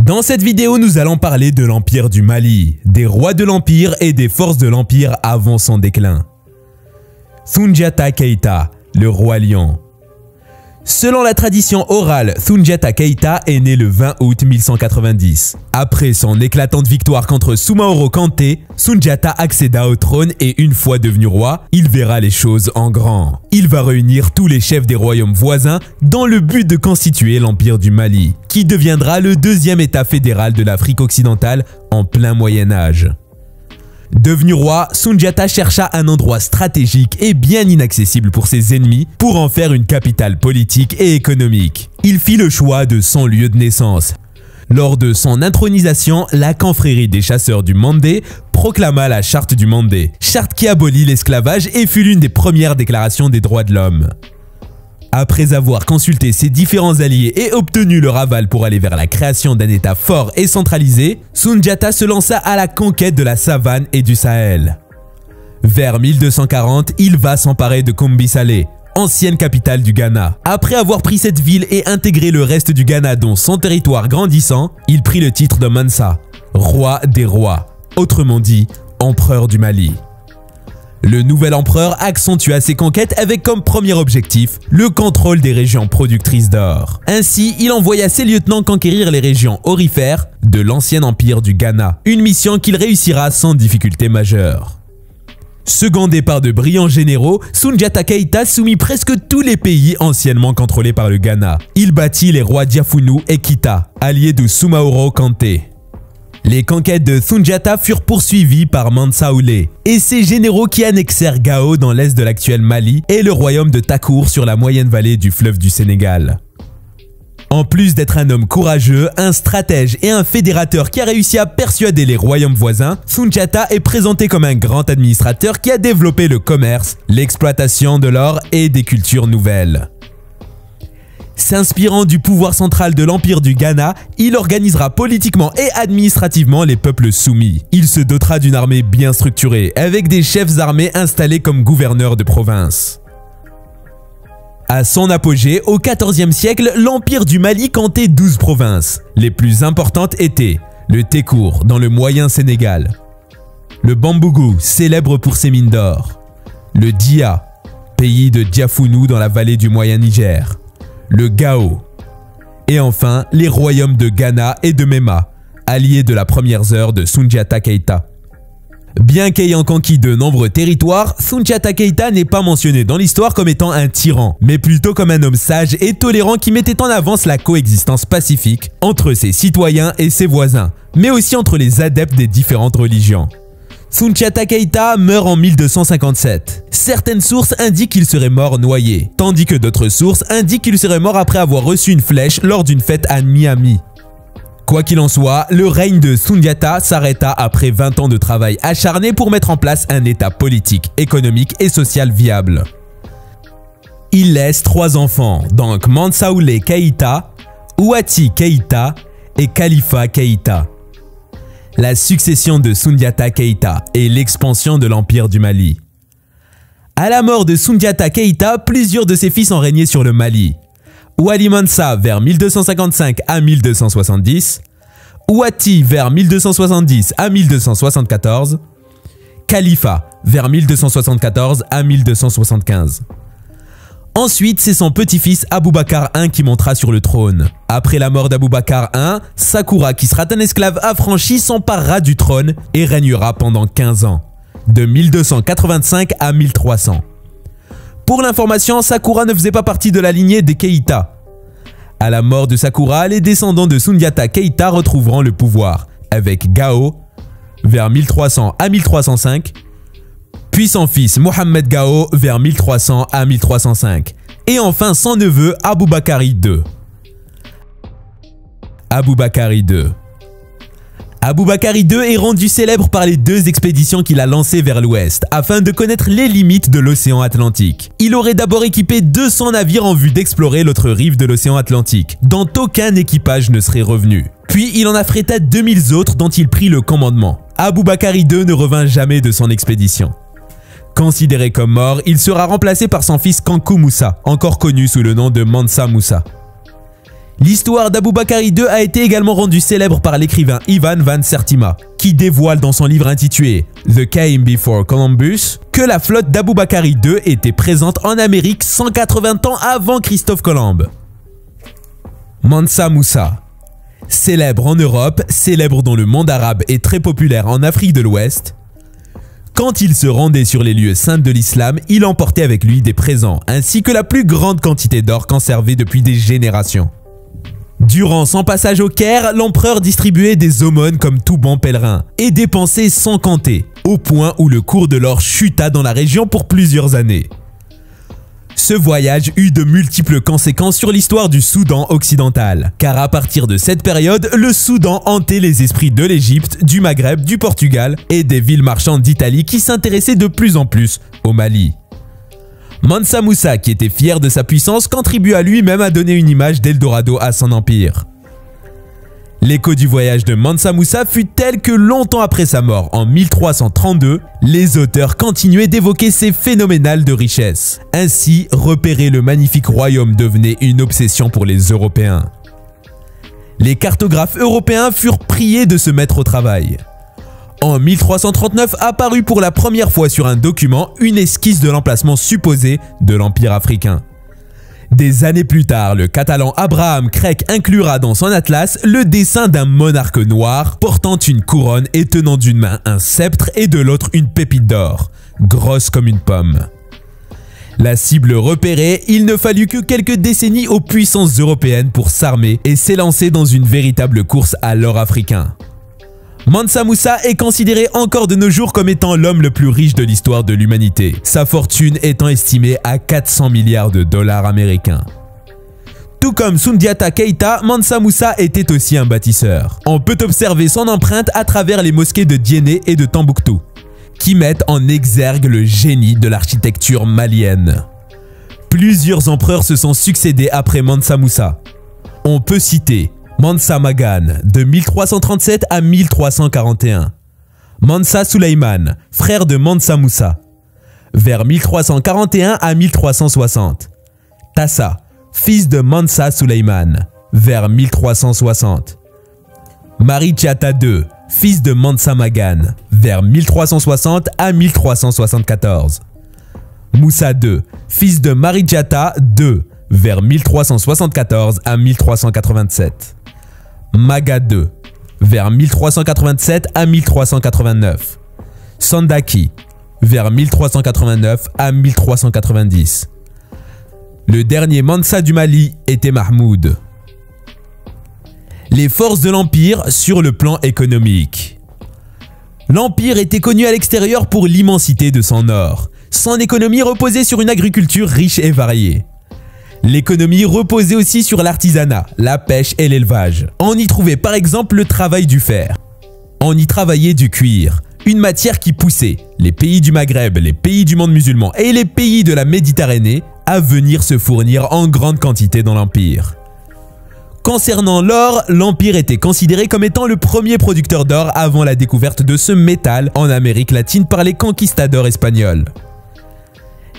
Dans cette vidéo, nous allons parler de l'Empire du Mali, des rois de l'Empire et des forces de l'Empire avant son déclin. Soundiata Keïta, le roi lion. Selon la tradition orale, Soundiata Keïta est né le 20 août 1190. Après son éclatante victoire contre Soumaoro Kanté, Soundiata accéda au trône et une fois devenu roi, il verra les choses en grand. Il va réunir tous les chefs des royaumes voisins dans le but de constituer l'Empire du Mali, qui deviendra le deuxième état fédéral de l'Afrique occidentale en plein Moyen-Âge. Devenu roi, Soundiata chercha un endroit stratégique et bien inaccessible pour ses ennemis pour en faire une capitale politique et économique. Il fit le choix de son lieu de naissance. Lors de son intronisation, la confrérie des chasseurs du Mandé proclama la charte du Mandé, charte qui abolit l'esclavage et fut l'une des premières déclarations des droits de l'homme. Après avoir consulté ses différents alliés et obtenu leur aval pour aller vers la création d'un État fort et centralisé, Soundiata se lança à la conquête de la savane et du Sahel. Vers 1240, il va s'emparer de Kombi-Salé, ancienne capitale du Ghana. Après avoir pris cette ville et intégré le reste du Ghana dont son territoire grandissant, il prit le titre de Mansa, roi des rois, autrement dit, empereur du Mali. Le nouvel empereur accentua ses conquêtes avec comme premier objectif le contrôle des régions productrices d'or. Ainsi, il envoya ses lieutenants conquérir les régions aurifères de l'ancien empire du Ghana, une mission qu'il réussira sans difficulté majeure. Secondé par de brillants généraux, Soundiata Keïta soumit presque tous les pays anciennement contrôlés par le Ghana. Il battit les rois Diafounou et Kita, alliés de Soumaoro Kanté. Les conquêtes de Soundiata furent poursuivies par Mansa Oulé et ses généraux qui annexèrent Gao dans l'est de l'actuel Mali et le royaume de Takour sur la moyenne vallée du fleuve du Sénégal. En plus d'être un homme courageux, un stratège et un fédérateur qui a réussi à persuader les royaumes voisins, Soundiata est présenté comme un grand administrateur qui a développé le commerce, l'exploitation de l'or et des cultures nouvelles. S'inspirant du pouvoir central de l'Empire du Ghana, il organisera politiquement et administrativement les peuples soumis. Il se dotera d'une armée bien structurée, avec des chefs armés installés comme gouverneurs de province. À son apogée, au XIVe siècle, l'Empire du Mali comptait 12 provinces. Les plus importantes étaient le Tékour, dans le moyen Sénégal, le Bambougou, célèbre pour ses mines d'or, le Dia, pays de Diafounou dans la vallée du moyen Niger, le Gao, et enfin les royaumes de Ghana et de Mema, alliés de la première heure de Soundiata Keïta. Bien qu'ayant conquis de nombreux territoires, Soundiata Keïta n'est pas mentionné dans l'histoire comme étant un tyran, mais plutôt comme un homme sage et tolérant qui mettait en avant la coexistence pacifique entre ses citoyens et ses voisins, mais aussi entre les adeptes des différentes religions. Soundiata Keïta meurt en 1257. Certaines sources indiquent qu'il serait mort noyé, tandis que d'autres sources indiquent qu'il serait mort après avoir reçu une flèche lors d'une fête à Miami. Quoi qu'il en soit, le règne de Soundiata s'arrêta après 20 ans de travail acharné pour mettre en place un état politique, économique et social viable. Il laisse 3 enfants, donc Mansa Oulé Keïta, Ouati Keïta et Khalifa Keïta. La succession de Soundiata Keïta et l'expansion de l'Empire du Mali. À la mort de Soundiata Keïta, plusieurs de ses fils ont régné sur le Mali. Ouali Mansa vers 1255 à 1270, Ouati vers 1270 à 1274, Khalifa vers 1274 à 1275. Ensuite, c'est son petit-fils Aboubakar I qui montera sur le trône. Après la mort d'Aboubakar I, Sakura, qui sera un esclave affranchi, s'emparera du trône et régnera pendant 15 ans, de 1285 à 1300. Pour l'information, Sakura ne faisait pas partie de la lignée des Keïta. À la mort de Sakura, les descendants de Soundiata Keïta retrouveront le pouvoir, avec Gao vers 1300 à 1305, puis son fils Mohamed Gao vers 1300 à 1305, et enfin son neveu Aboubakari II. Aboubakari II. Aboubakari II est rendu célèbre par les 2 expéditions qu'il a lancées vers l'ouest, afin de connaître les limites de l'océan Atlantique. Il aurait d'abord équipé 200 navires en vue d'explorer l'autre rive de l'océan Atlantique, dont aucun équipage ne serait revenu. Puis il en affréta 2000 autres dont il prit le commandement. Aboubakari II ne revint jamais de son expédition. Considéré comme mort, il sera remplacé par son fils Kankou Moussa, encore connu sous le nom de Mansa Moussa. L'histoire d'Aboubakari II a été également rendue célèbre par l'écrivain Ivan van Sertima, qui dévoile dans son livre intitulé The Came Before Columbus que la flotte d'Aboubakari II était présente en Amérique 180 ans avant Christophe Colomb. Mansa Moussa. Célèbre en Europe, célèbre dans le monde arabe et très populaire en Afrique de l'Ouest, quand il se rendait sur les lieux saints de l'islam, il emportait avec lui des présents, ainsi que la plus grande quantité d'or conservée depuis des générations. Durant son passage au Caire, l'empereur distribuait des aumônes comme tout bon pèlerin, et dépensait sans compter, au point où le cours de l'or chuta dans la région pour plusieurs années. Ce voyage eut de multiples conséquences sur l'histoire du Soudan occidental, car à partir de cette période, le Soudan hantait les esprits de l'Égypte, du Maghreb, du Portugal et des villes marchandes d'Italie qui s'intéressaient de plus en plus au Mali. Mansa Moussa, qui était fier de sa puissance, contribua lui-même à donner une image d'Eldorado à son empire. L'écho du voyage de Mansa Moussa fut tel que longtemps après sa mort, en 1332, les auteurs continuaient d'évoquer ses phénoménales de richesse. Ainsi, repérer le magnifique royaume devenait une obsession pour les Européens. Les cartographes européens furent priés de se mettre au travail. En 1339 apparut pour la première fois sur un document une esquisse de l'emplacement supposé de l'Empire africain. Des années plus tard, le Catalan Abraham Crec inclura dans son atlas le dessin d'un monarque noir portant une couronne et tenant d'une main un sceptre et de l'autre une pépite d'or, grosse comme une pomme. La cible repérée, il ne fallut que quelques décennies aux puissances européennes pour s'armer et s'élancer dans une véritable course à l'or africain. Mansa Moussa est considéré encore de nos jours comme étant l'homme le plus riche de l'histoire de l'humanité, sa fortune étant estimée à 400 milliards de dollars américains. Tout comme Soundiata Keita, Mansa Moussa était aussi un bâtisseur. On peut observer son empreinte à travers les mosquées de Djenné et de Tombouctou, qui mettent en exergue le génie de l'architecture malienne. Plusieurs empereurs se sont succédés après Mansa Moussa. On peut citer Mansa Magan, de 1337 à 1341. Mansa Sulayman, frère de Mansa Moussa, vers 1341 à 1360. Tassa, fils de Mansa Sulayman, vers 1360. Marichata II, fils de Mansa Magan, vers 1360 à 1374. Moussa II, fils de Marichata II, vers 1374 à 1387. Maga II, vers 1387 à 1389. Sandaki, vers 1389 à 1390. Le dernier Mansa du Mali était Mahmoud. Les forces de l'Empire sur le plan économique. L'Empire était connu à l'extérieur pour l'immensité de son or. Son économie reposait sur une agriculture riche et variée. L'économie reposait aussi sur l'artisanat, la pêche et l'élevage. On y trouvait par exemple le travail du fer. On y travaillait du cuir, une matière qui poussait les pays du Maghreb, les pays du monde musulman et les pays de la Méditerranée à venir se fournir en grande quantité dans l'Empire. Concernant l'or, l'Empire était considéré comme étant le premier producteur d'or avant la découverte de ce métal en Amérique latine par les conquistadors espagnols.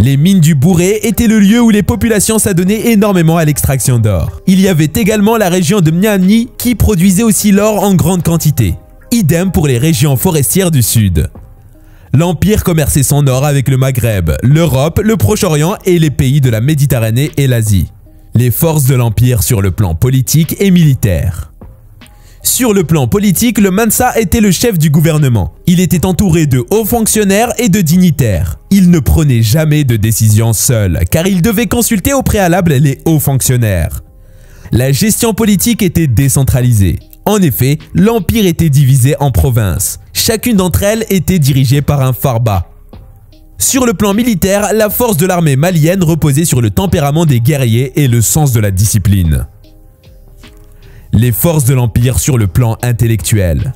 Les mines du Bourré étaient le lieu où les populations s'adonnaient énormément à l'extraction d'or. Il y avait également la région de Mniani qui produisait aussi l'or en grande quantité. Idem pour les régions forestières du sud. L'Empire commerçait son or avec le Maghreb, l'Europe, le Proche-Orient et les pays de la Méditerranée et l'Asie. Les forces de l'Empire sur le plan politique et militaire. Sur le plan politique, le Mansa était le chef du gouvernement. Il était entouré de hauts fonctionnaires et de dignitaires. Il ne prenait jamais de décision seul, car il devait consulter au préalable les hauts fonctionnaires. La gestion politique était décentralisée. En effet, l'Empire était divisé en provinces. Chacune d'entre elles était dirigée par un farba. Sur le plan militaire, la force de l'armée malienne reposait sur le tempérament des guerriers et le sens de la discipline. Les forces de l'Empire sur le plan intellectuel.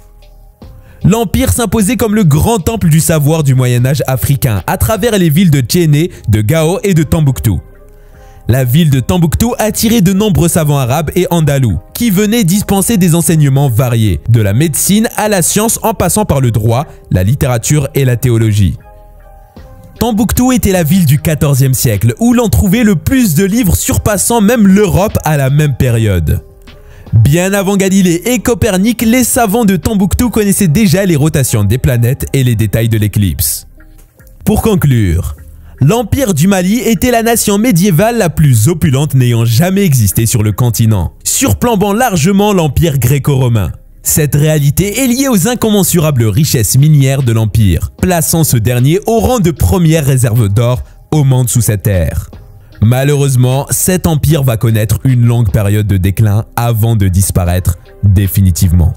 L'Empire s'imposait comme le grand temple du savoir du Moyen-Âge africain à travers les villes de Djenné, de Gao et de Tombouctou. La ville de Tombouctou attirait de nombreux savants arabes et andalous qui venaient dispenser des enseignements variés, de la médecine à la science en passant par le droit, la littérature et la théologie. Tombouctou était la ville du XIVe siècle où l'on trouvait le plus de livres surpassant même l'Europe à la même période. Bien avant Galilée et Copernic, les savants de Tombouctou connaissaient déjà les rotations des planètes et les détails de l'éclipse. Pour conclure, l'Empire du Mali était la nation médiévale la plus opulente n'ayant jamais existé sur le continent, surplombant largement l'Empire gréco-romain. Cette réalité est liée aux incommensurables richesses minières de l'Empire, plaçant ce dernier au rang de première réserve d'or au monde sous cette ère. Malheureusement, cet empire va connaître une longue période de déclin avant de disparaître définitivement.